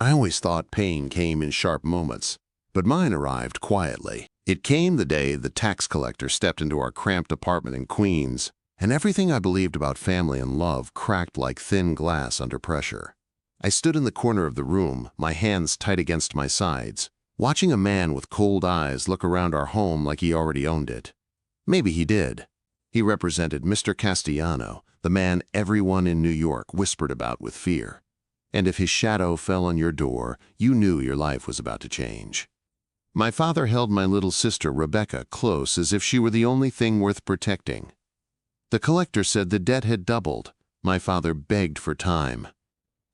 I always thought pain came in sharp moments, but mine arrived quietly. It came the day the tax collector stepped into our cramped apartment in Queens, and everything I believed about family and love cracked like thin glass under pressure. I stood in the corner of the room, my hands tight against my sides, watching a man with cold eyes look around our home like he already owned it. Maybe he did. He represented Mr. Castellano, the man everyone in New York whispered about with fear. And if his shadow fell on your door, you knew your life was about to change. My father held my little sister Rebecca close as if she were the only thing worth protecting. The collector said the debt had doubled. My father begged for time.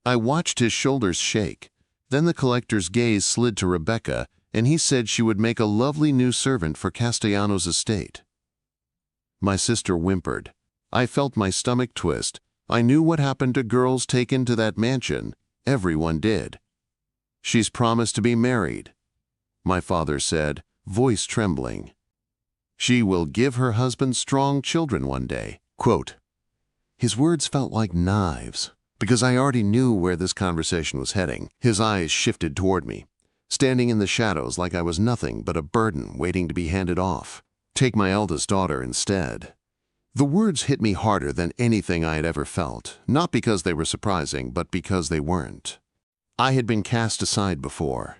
I watched his shoulders shake. Then the collector's gaze slid to Rebecca, and he said she would make a lovely new servant for Castellano's estate. My sister whimpered. I felt my stomach twist. I knew what happened to girls taken to that mansion. Everyone did. She's promised to be married, my father said, voice trembling. She will give her husband strong children one day. Quote. His words felt like knives, because I already knew where this conversation was heading. His eyes shifted toward me, standing in the shadows like I was nothing but a burden waiting to be handed off. Take my eldest daughter instead. The words hit me harder than anything I had ever felt, not because they were surprising, but because they weren't. I had been cast aside before.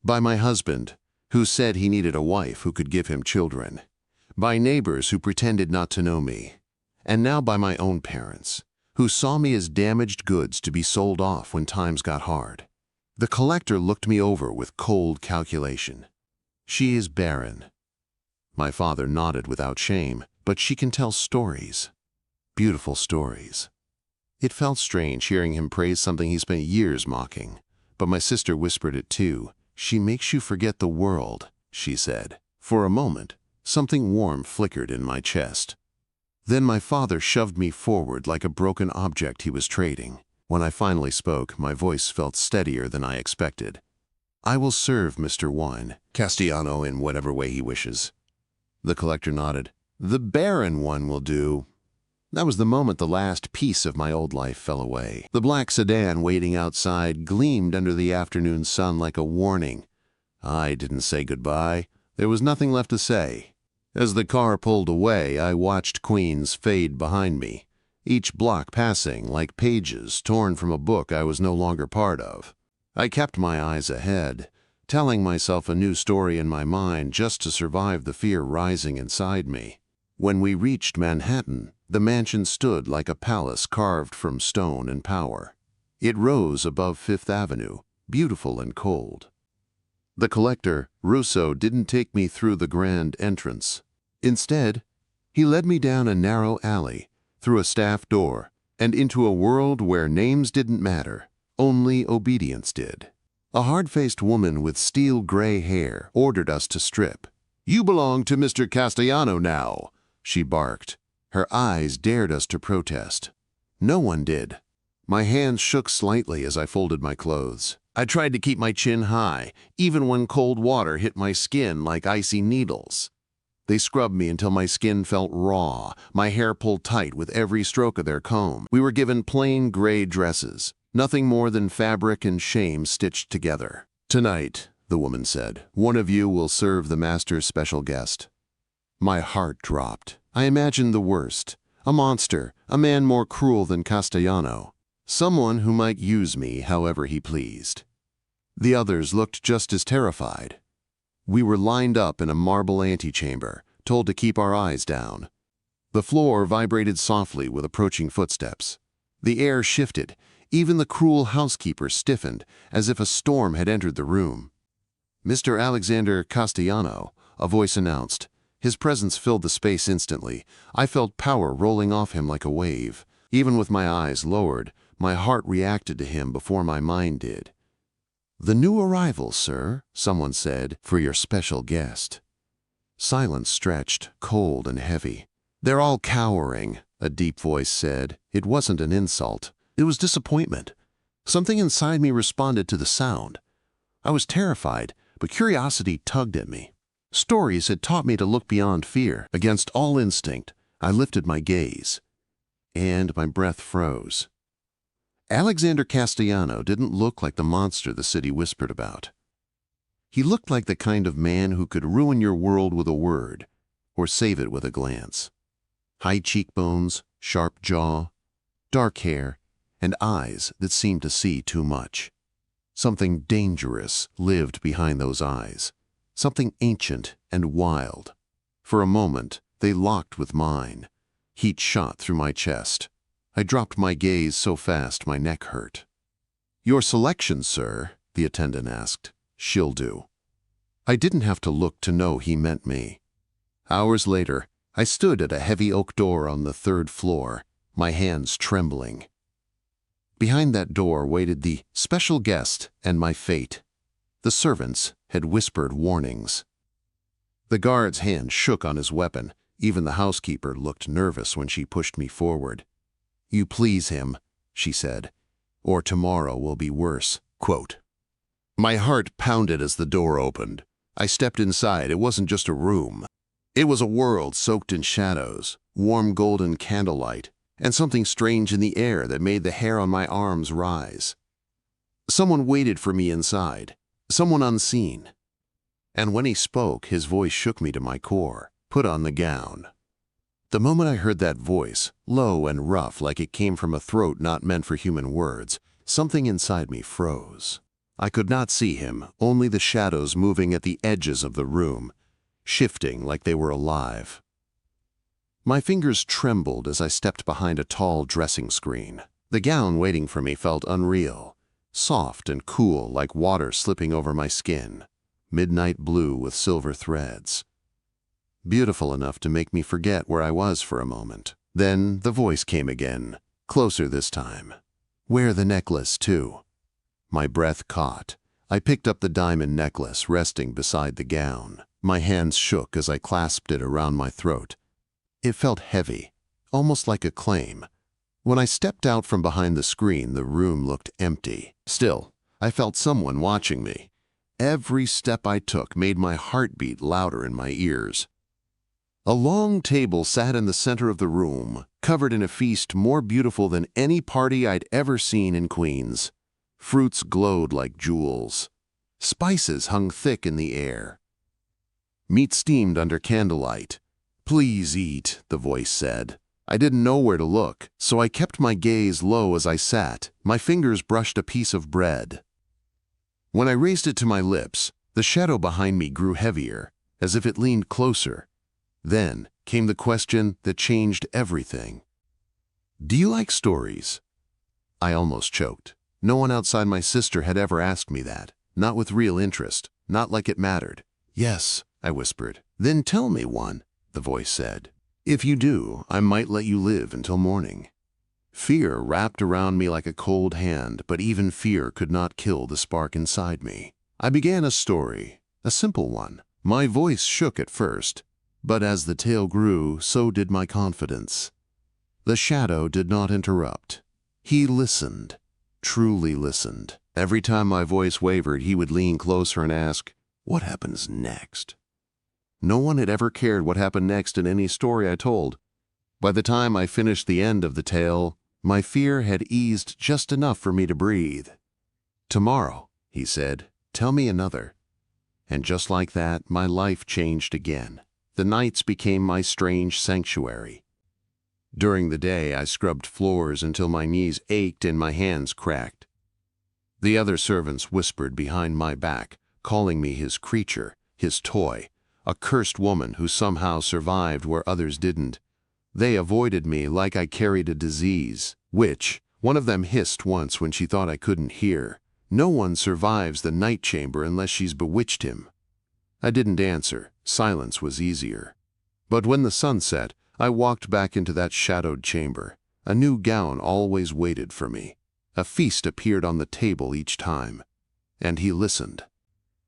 By my husband, who said he needed a wife who could give him children. By neighbors who pretended not to know me. And now by my own parents, who saw me as damaged goods to be sold off when times got hard. The collector looked me over with cold calculation. She is barren. My father nodded without shame, but she can tell stories. Beautiful stories. It felt strange hearing him praise something he spent years mocking, but my sister whispered it too. She makes you forget the world, she said. For a moment, something warm flickered in my chest. Then my father shoved me forward like a broken object he was trading. When I finally spoke, my voice felt steadier than I expected. I will serve Mr. Juan Castellano in whatever way he wishes. The collector nodded. The barren one will do. That was the moment the last piece of my old life fell away. The black sedan waiting outside gleamed under the afternoon sun like a warning. I didn't say goodbye. There was nothing left to say. As the car pulled away, I watched Queens fade behind me, each block passing like pages torn from a book I was no longer part of. I kept my eyes ahead, telling myself a new story in my mind just to survive the fear rising inside me. When we reached Manhattan, the mansion stood like a palace carved from stone and power. It rose above Fifth Avenue, beautiful and cold. The collector, Russo, didn't take me through the grand entrance. Instead, he led me down a narrow alley, through a staff door, and into a world where names didn't matter, only obedience did. A hard-faced woman with steel gray hair ordered us to strip. "You belong to Mr. Castellano now," she barked. Her eyes dared us to protest. No one did. My hands shook slightly as I folded my clothes. I tried to keep my chin high, even when cold water hit my skin like icy needles. They scrubbed me until my skin felt raw, my hair pulled tight with every stroke of their comb. We were given plain gray dresses, nothing more than fabric and shame stitched together. "Tonight," the woman said, "one of you will serve the master's special guest." My heart dropped. I imagined the worst. A monster, a man more cruel than Castellano. Someone who might use me however he pleased. The others looked just as terrified. We were lined up in a marble antechamber, told to keep our eyes down. The floor vibrated softly with approaching footsteps. The air shifted. Even the cruel housekeeper stiffened, as if a storm had entered the room. "Mr. Alexander Castellano," a voice announced. His presence filled the space instantly. I felt power rolling off him like a wave. Even with my eyes lowered, my heart reacted to him before my mind did. "The new arrival, sir," someone said, "for your special guest." Silence stretched, cold and heavy. "They're all cowering," a deep voice said. It wasn't an insult. It was disappointment. Something inside me responded to the sound. I was terrified, but curiosity tugged at me. Stories had taught me to look beyond fear. Against all instinct, I lifted my gaze, and my breath froze. Alexander Castellano didn't look like the monster the city whispered about. He looked like the kind of man who could ruin your world with a word or save it with a glance. High cheekbones, sharp jaw, dark hair, and eyes that seemed to see too much. Something dangerous lived behind those eyes, something ancient and wild. For a moment, they locked with mine. Heat shot through my chest. I dropped my gaze so fast my neck hurt. "Your selection, sir?" the attendant asked. "She'll do." I didn't have to look to know he meant me. Hours later, I stood at a heavy oak door on the 3rd floor, my hands trembling. Behind that door waited the special guest and my fate. The servants had whispered warnings. The guard's hand shook on his weapon. Even the housekeeper looked nervous when she pushed me forward. "You please him," she said, "or tomorrow will be worse." Quote. My heart pounded as the door opened. I stepped inside. It wasn't just a room. It was a world soaked in shadows, warm golden candlelight, and something strange in the air that made the hair on my arms rise. Someone waited for me inside, someone unseen. And when he spoke, his voice shook me to my core. "Put on the gown." The moment I heard that voice, low and rough like it came from a throat not meant for human words, something inside me froze. I could not see him, only the shadows moving at the edges of the room, shifting like they were alive. My fingers trembled as I stepped behind a tall dressing screen. The gown waiting for me felt unreal, soft and cool like water slipping over my skin, midnight blue with silver threads. Beautiful enough to make me forget where I was for a moment. Then the voice came again, closer this time. "Wear the necklace, too." My breath caught. I picked up the diamond necklace resting beside the gown. My hands shook as I clasped it around my throat. It felt heavy, almost like a claim. When I stepped out from behind the screen, the room looked empty. Still, I felt someone watching me. Every step I took made my heart beat louder in my ears. A long table sat in the center of the room, covered in a feast more beautiful than any party I'd ever seen in Queens. Fruits glowed like jewels. Spices hung thick in the air. Meat steamed under candlelight. "Please eat," the voice said. I didn't know where to look, so I kept my gaze low as I sat. My fingers brushed a piece of bread. When I raised it to my lips, the shadow behind me grew heavier, as if it leaned closer. Then came the question that changed everything. "Do you like stories?" I almost choked. No one outside my sister had ever asked me that, not with real interest, not like it mattered. "Yes," I whispered. "Then tell me one," the voice said. "If you do, I might let you live until morning." Fear wrapped around me like a cold hand, but even fear could not kill the spark inside me. I began a story, a simple one. My voice shook at first, but as the tale grew, so did my confidence. The shadow did not interrupt. He listened, truly listened. Every time my voice wavered, he would lean closer and ask, "What happens next?" No one had ever cared what happened next in any story I told. By the time I finished the end of the tale, my fear had eased just enough for me to breathe. "Tomorrow," he said, "tell me another." And just like that, my life changed again. The nights became my strange sanctuary. During the day, I scrubbed floors until my knees ached and my hands cracked. The other servants whispered behind my back, calling me his creature, his toy, a cursed woman who somehow survived where others didn't. They avoided me like I carried a disease, which, one of them hissed once when she thought I couldn't hear. "No one survives the night chamber unless she's bewitched him." I didn't answer. Silence was easier. But when the sun set, I walked back into that shadowed chamber. A new gown always waited for me. A feast appeared on the table each time. And he listened.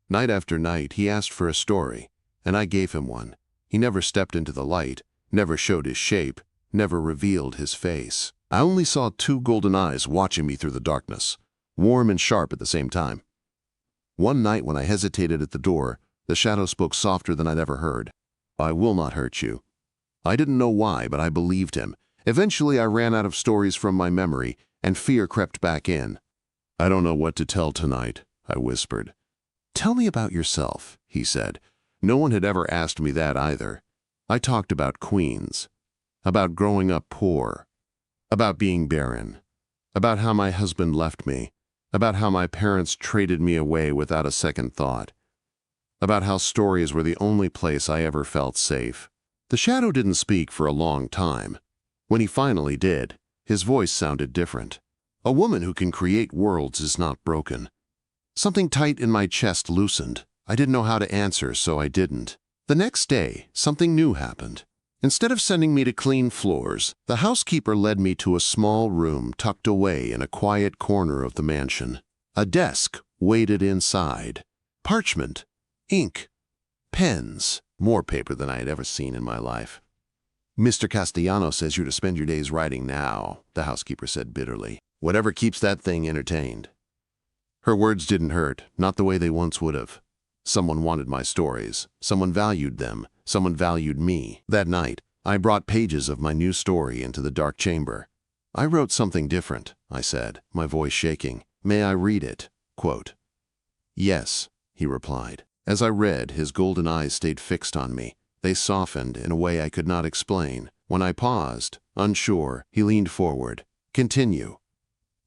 Night after night, he asked for a story, and I gave him one. He never stepped into the light, never showed his shape, never revealed his face. I only saw two golden eyes watching me through the darkness, warm and sharp at the same time. One night when I hesitated at the door, the shadow spoke softer than I'd ever heard. "I will not hurt you." I didn't know why, but I believed him. Eventually I ran out of stories from my memory, and fear crept back in. "I don't know what to tell tonight," I whispered. "Tell me about yourself," he said. No one had ever asked me that either. I talked about Queens, about growing up poor, about being barren, about how my husband left me, about how my parents traded me away without a second thought, about how stories were the only place I ever felt safe. The shadow didn't speak for a long time. When he finally did, his voice sounded different. "A woman who can create worlds is not broken." Something tight in my chest loosened. I didn't know how to answer, so I didn't. The next day, something new happened. Instead of sending me to clean floors, the housekeeper led me to a small room tucked away in a quiet corner of the mansion. A desk waited inside. Parchment, ink, pens, more paper than I had ever seen in my life. "Mr. Castellano says you're to spend your days writing now," the housekeeper said bitterly. "Whatever keeps that thing entertained." Her words didn't hurt, not the way they once would have. Someone wanted my stories. Someone valued them. Someone valued me. That night, I brought pages of my new story into the dark chamber. "I wrote something different," I said, my voice shaking. "May I read it?" Quote. "Yes," he replied. As I read, his golden eyes stayed fixed on me. They softened in a way I could not explain. When I paused, unsure, he leaned forward. "Continue."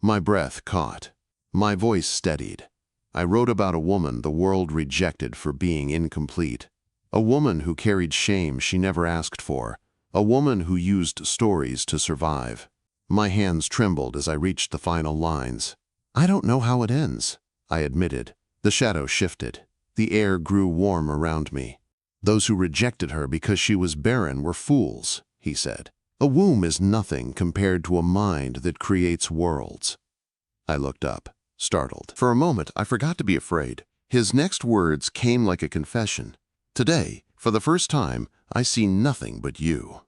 My breath caught. My voice steadied. I wrote about a woman the world rejected for being incomplete. A woman who carried shame she never asked for. A woman who used stories to survive. My hands trembled as I reached the final lines. "I don't know how it ends," I admitted. The shadow shifted. The air grew warm around me. "Those who rejected her because she was barren were fools," he said. "A womb is nothing compared to a mind that creates worlds." I looked up, startled. For a moment, I forgot to be afraid. His next words came like a confession. "Today, for the first time, I see nothing but you."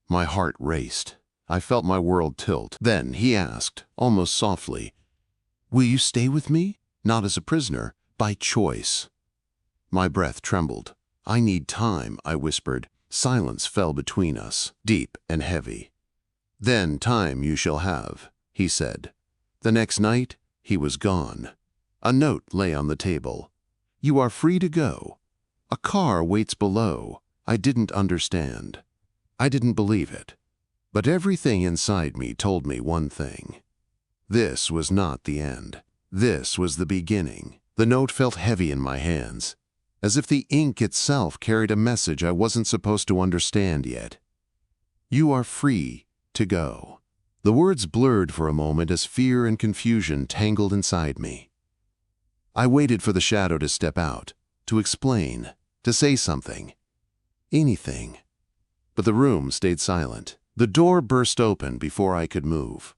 My heart raced. I felt my world tilt. Then he asked, almost softly, "Will you stay with me? Not as a prisoner, by choice." My breath trembled. "I need time," I whispered. Silence fell between us, deep and heavy. "Then time you shall have," he said. The next night, he was gone. A note lay on the table. "You are free to go. A car waits below." I didn't understand. I didn't believe it. But everything inside me told me one thing. This was not the end. This was the beginning. The note felt heavy in my hands, as if the ink itself carried a message I wasn't supposed to understand yet. "You are free to go." The words blurred for a moment as fear and confusion tangled inside me. I waited for the shadow to step out, to explain, to say something. Anything. But the room stayed silent. The door burst open before I could move.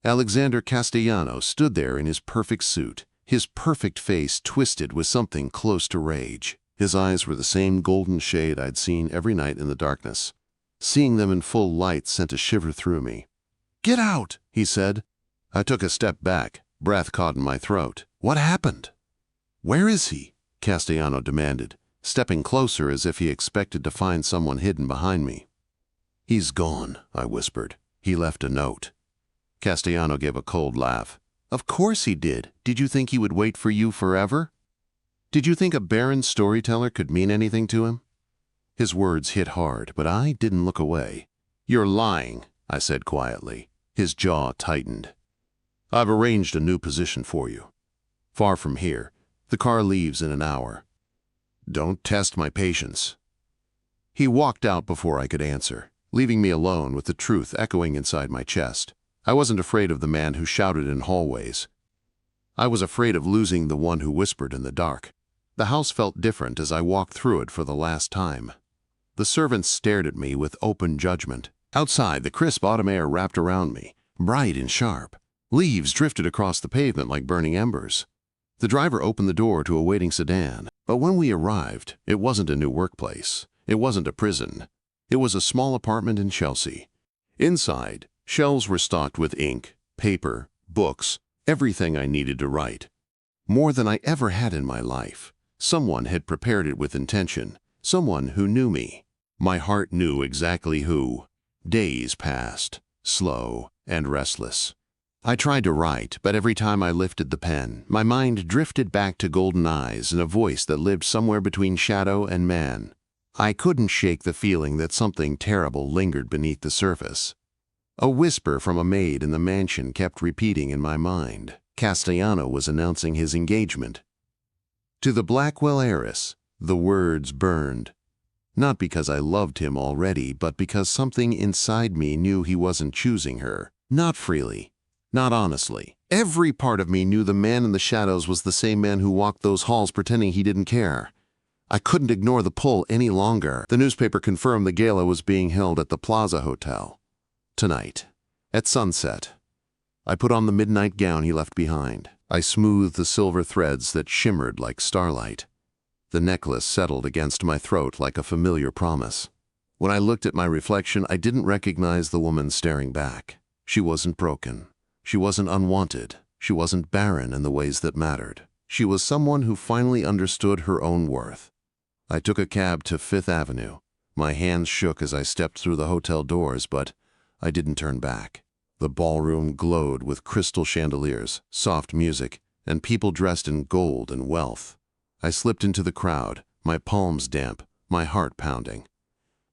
Alexander Castellano stood there in his perfect suit, his perfect face twisted with something close to rage. His eyes were the same golden shade I'd seen every night in the darkness. Seeing them in full light sent a shiver through me. "Get out," he said. I took a step back, breath caught in my throat. "What happened?" "Where is he?" Castellano demanded, stepping closer as if he expected to find someone hidden behind me. "He's gone," I whispered. "He left a note." Castellano gave a cold laugh. "Of course he did. Did you think he would wait for you forever? Did you think a barren storyteller could mean anything to him?" His words hit hard, but I didn't look away. "You're lying," I said quietly. His jaw tightened. "I've arranged a new position for you. Far from here. The car leaves in an hour. Don't test my patience." He walked out before I could answer, leaving me alone with the truth echoing inside my chest. I wasn't afraid of the man who shouted in hallways. I was afraid of losing the one who whispered in the dark. The house felt different as I walked through it for the last time. The servants stared at me with open judgment. Outside, the crisp autumn air wrapped around me, bright and sharp. Leaves drifted across the pavement like burning embers. The driver opened the door to a waiting sedan, but when we arrived, it wasn't a new workplace. It wasn't a prison. It was a small apartment in Chelsea. Inside, shelves were stocked with ink, paper, books, everything I needed to write. More than I ever had in my life. Someone had prepared it with intention. Someone who knew me. My heart knew exactly who. Days passed, slow and restless. I tried to write, but every time I lifted the pen, my mind drifted back to golden eyes and a voice that lived somewhere between shadow and man. I couldn't shake the feeling that something terrible lingered beneath the surface. A whisper from a maid in the mansion kept repeating in my mind. Castellano was announcing his engagement. To the Blackwell heiress, the words burned. Not because I loved him already, but because something inside me knew he wasn't choosing her. Not freely. Not honestly. Every part of me knew the man in the shadows was the same man who walked those halls pretending he didn't care. I couldn't ignore the pull any longer. The newspaper confirmed the gala was being held at the Plaza Hotel. Tonight, at sunset. I put on the midnight gown he left behind. I smoothed the silver threads that shimmered like starlight. The necklace settled against my throat like a familiar promise. When I looked at my reflection, I didn't recognize the woman staring back. She wasn't broken. She wasn't unwanted. She wasn't barren in the ways that mattered. She was someone who finally understood her own worth. I took a cab to Fifth Avenue. My hands shook as I stepped through the hotel doors, but I didn't turn back. The ballroom glowed with crystal chandeliers, soft music, and people dressed in gold and wealth. I slipped into the crowd, my palms damp, my heart pounding.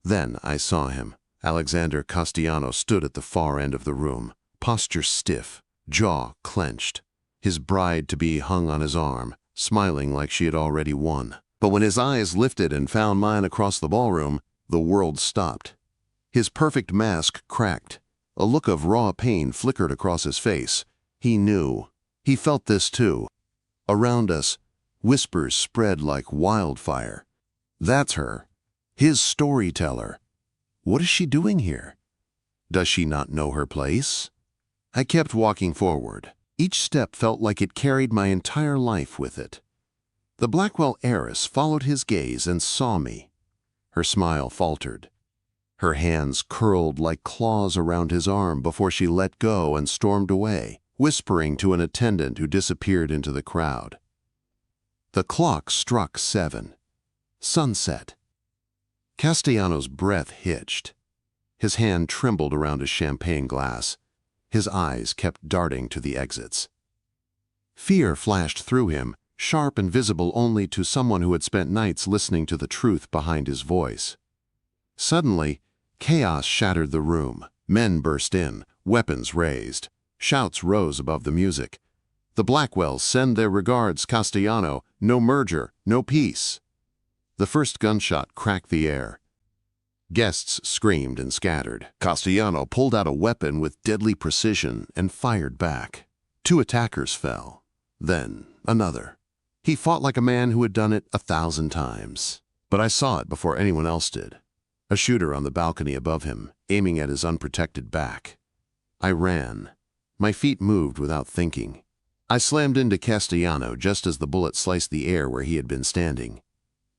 Then I saw him. Alexander Castellano stood at the far end of the room, posture stiff, jaw clenched. His bride-to-be hung on his arm, smiling like she had already won. But when his eyes lifted and found mine across the ballroom, the world stopped. His perfect mask cracked. A look of raw pain flickered across his face. He knew. He felt this too. Around us, whispers spread like wildfire. That's her. His storyteller. What is she doing here? Does she not know her place? I kept walking forward. Each step felt like it carried my entire life with it. The Blackwell heiress followed his gaze and saw me. Her smile faltered. Her hands curled like claws around his arm before she let go and stormed away, whispering to an attendant who disappeared into the crowd. The clock struck 7. Sunset. Castellano's breath hitched. His hand trembled around his champagne glass. His eyes kept darting to the exits. Fear flashed through him, sharp and visible only to someone who had spent nights listening to the truth behind his voice. Suddenly, chaos shattered the room. Men burst in, weapons raised. Shouts rose above the music. The Blackwells send their regards, Castellano. No merger, no peace. The first gunshot cracked the air. Guests screamed and scattered. Castellano pulled out a weapon with deadly precision and fired back. 2 attackers fell. Then another. He fought like a man who had done it 1,000 times. But I saw it before anyone else did. A shooter on the balcony above him, aiming at his unprotected back. I ran. My feet moved without thinking. I slammed into Castellano just as the bullet sliced the air where he had been standing.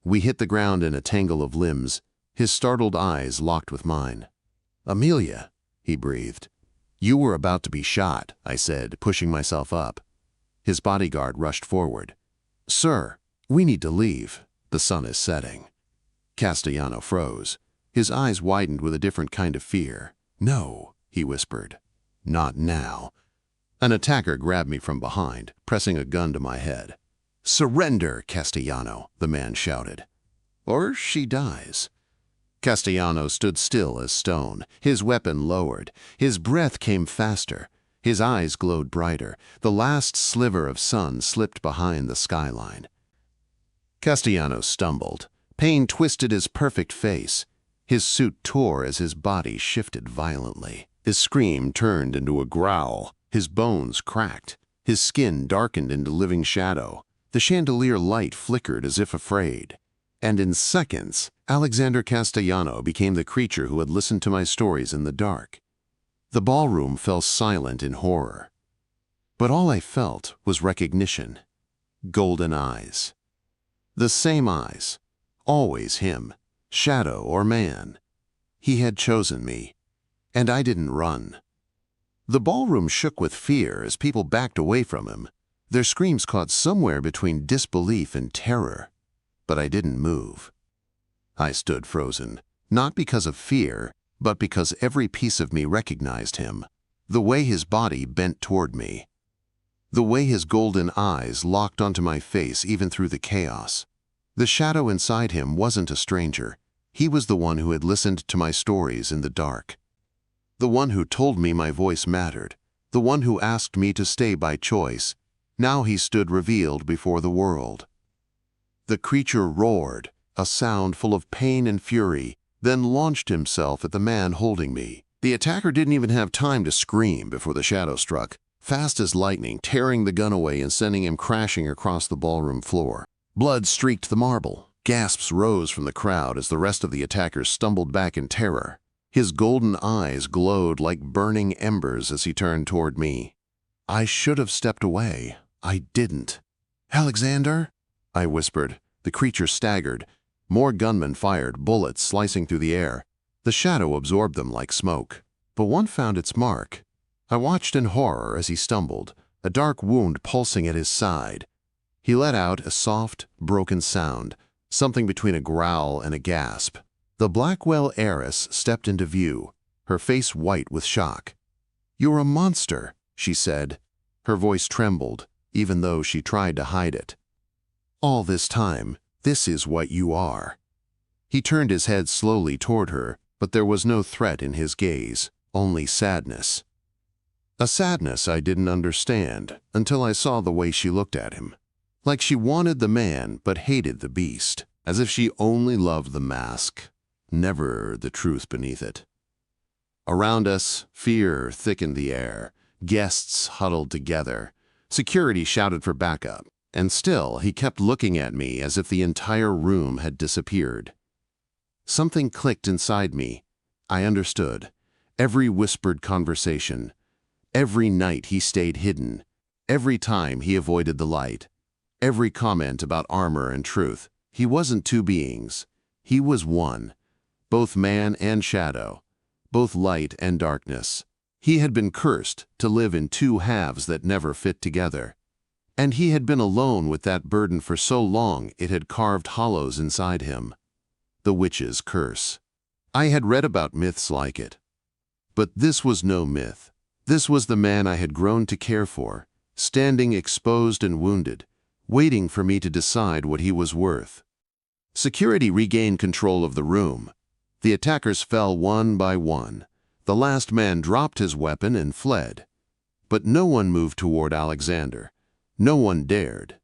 We hit the ground in a tangle of limbs. His startled eyes locked with mine. "Amelia," he breathed. "You were about to be shot," I said, pushing myself up. His bodyguard rushed forward. "Sir, we need to leave. The sun is setting." Castellano froze. His eyes widened with a different kind of fear. "No," he whispered. "Not now." An attacker grabbed me from behind, pressing a gun to my head. "Surrender, Castellano," the man shouted. "Or she dies." Castellano stood still as stone, his weapon lowered. His breath came faster. His eyes glowed brighter. The last sliver of sun slipped behind the skyline. Castellano stumbled. Pain twisted his perfect face. His suit tore as his body shifted violently. His scream turned into a growl. His bones cracked. His skin darkened into living shadow. The chandelier light flickered as if afraid. And in seconds, Alexander Castellano became the creature who had listened to my stories in the dark. The ballroom fell silent in horror. But all I felt was recognition. Golden eyes. The same eyes. Always him, shadow or man. He had chosen me, and I didn't run. The ballroom shook with fear as people backed away from him. Their screams caught somewhere between disbelief and terror. But I didn't move. I stood frozen, not because of fear, but because every piece of me recognized him. The way his body bent toward me. The way his golden eyes locked onto my face even through the chaos. The shadow inside him wasn't a stranger. He was the one who had listened to my stories in the dark. The one who told me my voice mattered. The one who asked me to stay by choice. Now he stood revealed before the world. The creature roared, a sound full of pain and fury, then launched himself at the man holding me. The attacker didn't even have time to scream before the shadow struck, fast as lightning, tearing the gun away and sending him crashing across the ballroom floor. Blood streaked the marble. Gasps rose from the crowd as the rest of the attackers stumbled back in terror. His golden eyes glowed like burning embers as he turned toward me. I should have stepped away. I didn't. "Alexander?" I whispered. The creature staggered. More gunmen fired, bullets slicing through the air. The shadow absorbed them like smoke. But one found its mark. I watched in horror as he stumbled, a dark wound pulsing at his side. He let out a soft, broken sound, something between a growl and a gasp. The Blackwell heiress stepped into view, her face white with shock. "You're a monster," she said. Her voice trembled, even though she tried to hide it. "All this time, this is what you are." He turned his head slowly toward her, but there was no threat in his gaze, only sadness. A sadness I didn't understand until I saw the way she looked at him. Like she wanted the man but hated the beast, as if she only loved the mask, never the truth beneath it. Around us, fear thickened the air. Guests huddled together. Security shouted for backup, and still he kept looking at me as if the entire room had disappeared. Something clicked inside me. I understood. Every whispered conversation. Every night he stayed hidden. Every time he avoided the light. Every comment about armor and truth. He wasn't two beings. He was one. Both man and shadow. Both light and darkness. He had been cursed to live in two halves that never fit together. And he had been alone with that burden for so long it had carved hollows inside him. The witch's curse. I had read about myths like it. But this was no myth. This was the man I had grown to care for, standing exposed and wounded, waiting for me to decide what he was worth. Security regained control of the room. The attackers fell one by one. The last man dropped his weapon and fled. But no one moved toward Alexander. No one dared.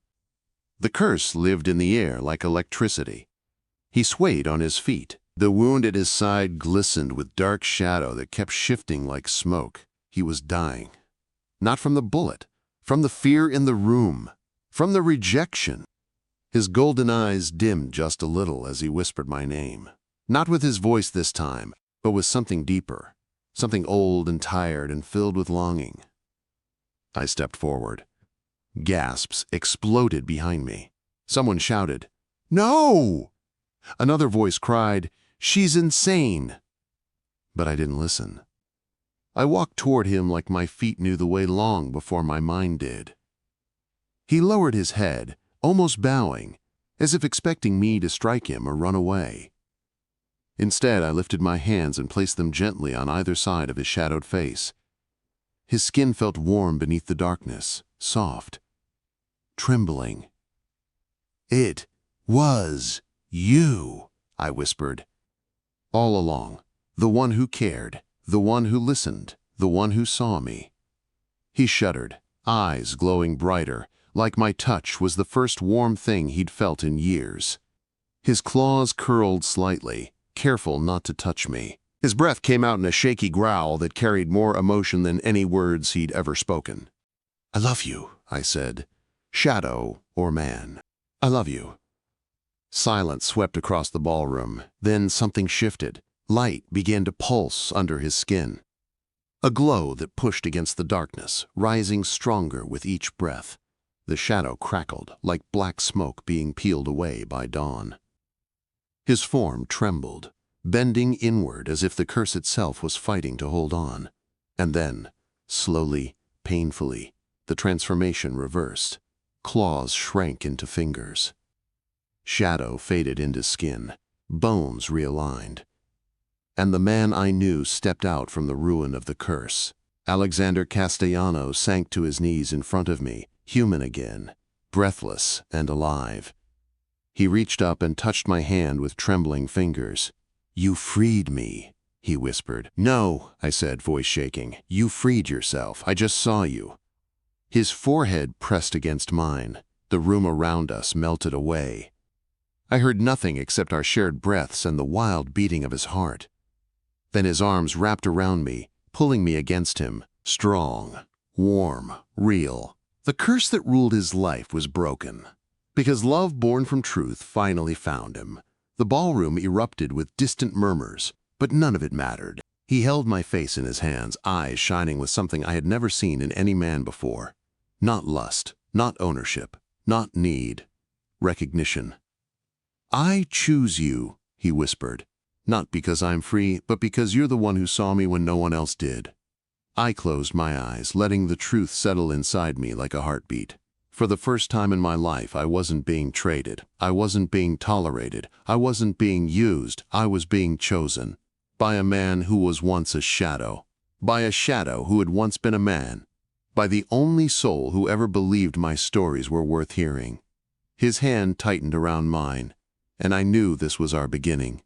The curse lived in the air like electricity. He swayed on his feet. The wound at his side glistened with dark shadow that kept shifting like smoke. He was dying. Not from the bullet, from the fear in the room, from the rejection. His golden eyes dimmed just a little as he whispered my name. Not with his voice this time, but with something deeper, something old and tired and filled with longing. I stepped forward. Gasps exploded behind me. Someone shouted, "No!" Another voice cried, "She's insane!" But I didn't listen. I walked toward him like my feet knew the way long before my mind did. He lowered his head, almost bowing, as if expecting me to strike him or run away. Instead, I lifted my hands and placed them gently on either side of his shadowed face. His skin felt warm beneath the darkness, soft, trembling. "It was you," I whispered. All along, the one who cared, the one who listened, the one who saw me. He shuddered, eyes glowing brighter, like my touch was the first warm thing he'd felt in years. His claws curled slightly, careful not to touch me. His breath came out in a shaky growl that carried more emotion than any words he'd ever spoken. "I love you," I said. "Shadow or man. I love you." Silence swept across the ballroom. Then something shifted. Light began to pulse under his skin. A glow that pushed against the darkness, rising stronger with each breath. The shadow crackled like black smoke being peeled away by dawn. His form trembled, bending inward as if the curse itself was fighting to hold on. And then, slowly, painfully, the transformation reversed. Claws shrank into fingers. Shadow faded into skin, bones realigned. And the man I knew stepped out from the ruin of the curse. Alexander Castellanos sank to his knees in front of me, human again, breathless and alive. He reached up and touched my hand with trembling fingers. "You freed me," he whispered. "No," I said, voice shaking. "You freed yourself. I just saw you." His forehead pressed against mine. The room around us melted away. I heard nothing except our shared breaths and the wild beating of his heart. Then his arms wrapped around me, pulling me against him, strong, warm, real. The curse that ruled his life was broken, because love born from truth finally found him. The ballroom erupted with distant murmurs, but none of it mattered. He held my face in his hands, eyes shining with something I had never seen in any man before. Not lust, not ownership, not need. Recognition. "I choose you," he whispered. "Not because I'm free, but because you're the one who saw me when no one else did." I closed my eyes, letting the truth settle inside me like a heartbeat. For the first time in my life, I wasn't being traded. I wasn't being tolerated. I wasn't being used. I was being chosen. By a man who was once a shadow. By a shadow who had once been a man. By the only soul who ever believed my stories were worth hearing. His hand tightened around mine, and I knew this was our beginning.